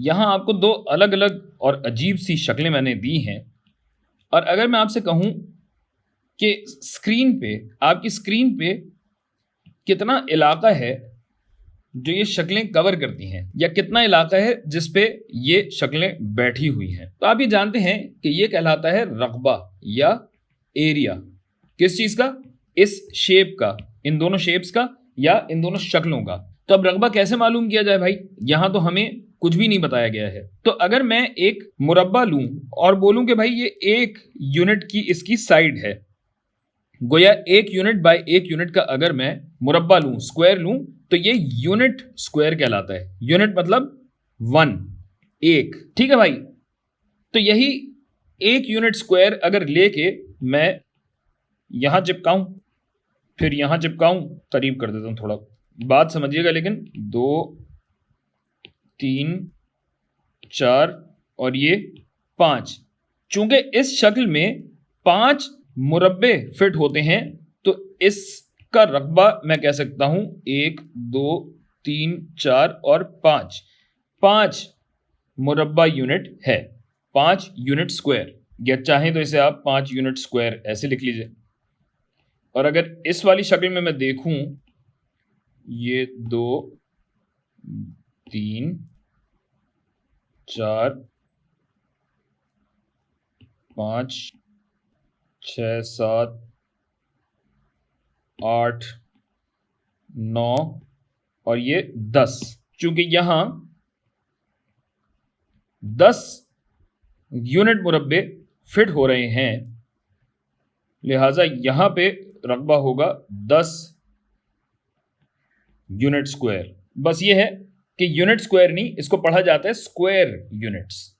यहाँ आपको दो अलग अलग और अजीब सी शक्लें मैंने दी हैं। और अगर मैं आपसे कहूँ कि स्क्रीन पे, आपकी स्क्रीन पे कितना इलाका है जो ये शक्लें कवर करती हैं, या कितना इलाका है जिस पे ये शक्लें बैठी हुई हैं, तो आप ये जानते हैं कि ये कहलाता है रकबा या एरिया। किस चीज का? इस शेप का, इन दोनों शेप्स का या इन दोनों शक्लों का। तो अब रकबा कैसे मालूम किया जाए भाई? यहां तो हमें कुछ भी नहीं बताया गया है। तो अगर मैं एक मुरब्बा लूं और बोलूं कि भाई ये 1 यूनिट की इसकी साइड है, गोया 1 यूनिट बाय 1 यूनिट का अगर मैं मुरब्बा लूं, स्क्वायर लूं, तो ये यूनिट स्क्वायर कहलाता है। यूनिट मतलब 1, 1। ठीक है भाई? तो यही 1 यूनिट स्क्वायर अगर लेके मैं यहां चिपकाऊं, फिर यहां चिपकाऊं, करीब कर देता हूं थोड़ा, बात समझिएगा लेकिन, 2, 3, 4 और ये 5। चूंकि इस शक्ल में 5 मुरब्बे फिट होते हैं, तो इसका रकबा मैं कह सकता हूं 1, 2, 3, 4 और 5। 5 मुरब्बा यूनिट है, 5 यूनिट स्क्वायर, या चाहें तो इसे आप 5 यूनिट स्क्वायर ऐसे लिख लीजिए। और अगर इस वाली शक्ल में मैं देखूं, ये 2, 3, 4, 5, 6, 7, 8, 9 और ये 10। चूंकि यहां 10 यूनिट मुरब्बे फिट हो रहे हैं, लिहाजा यहां पे रकबा होगा 10 यूनिट स्क्वायर। बस ये है कि यूनिट स्क्वायर नहीं, इसको पढ़ा जाता है स्क्वायर यूनिट्स।